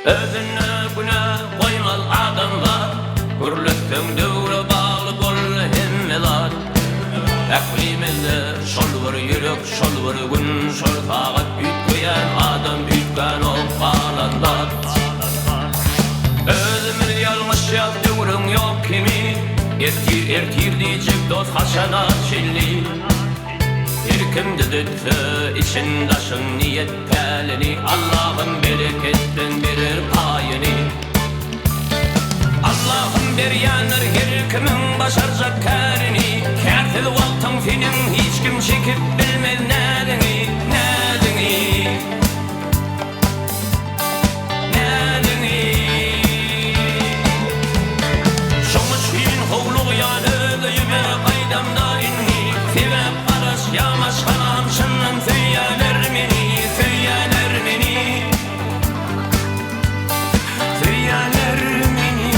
Özüne güne koymal adamlar, hürlükten dövre bağlı bol hemmeler. Eklimizde şol bir yürek, şol bir gün, şol tağıt ütkeyen adam ütken ol bağlanlar. Özümüz yalmış yaptığırın yok kimi, ertir diyecek dost haşana çilli. Bir kim düdüttü için taşın niyet pelini, Allah'ın bereketten verir payını. Allah'ın bir yanır her kimin başaracak kârini, kârtil valtın finin hiç kim çekip bilmez nedeni, nedeni, nedeni. Şoňa şirin howlugy ýaly öýüme gaýdamda inni, sebäp garaş ýamaş hanam şundan söýýäler meni, söýýäler meni, söýýäler meni.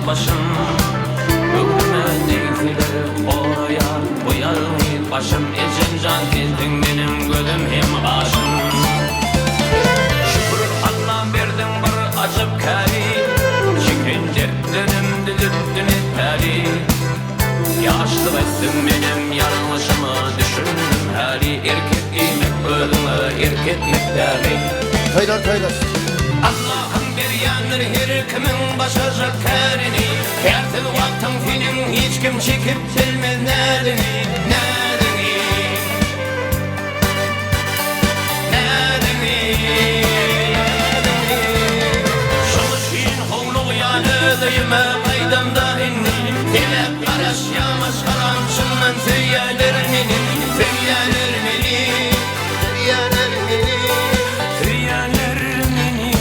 Başım ömrüme neyfileri oraya boyalmayın başım ecen can geldin benim gözüm hem başım. Şükür Allah verdin bir acıp kari, çekin dertlerim dilirttin etleri. Yaşlı ettim benim yanlışımı düşündüm hali, erkek giymek ölüme erkek miktari. Taylar. Allah'ın bir yanır her kimin başaracak kârini, kârtil vaktın finin hiç kim çekip bilmez nedeni, nedeni, nedeni, nedeni. Şoňa şirin howlugy ýaly öýüme gaýdamda inni, sebäp garaş ýamaş haram şundan söýýäler meni, söýýäler meni, söýýäler meni, söýýäler meni.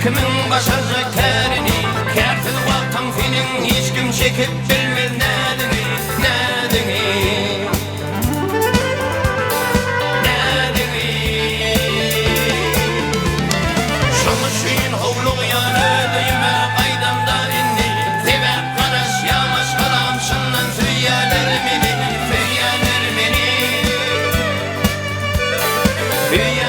Kimin başaracak kârini, kârtil vaktın finin hiç kim çekip bilmez nedeni, nedeni, nedeni. Şoňa şirin howlugy ýaly öýüme gaýdamda inni, sebäp garaş ýamaş haram şundan söýýäler meni, söýýäler meni, söýýäler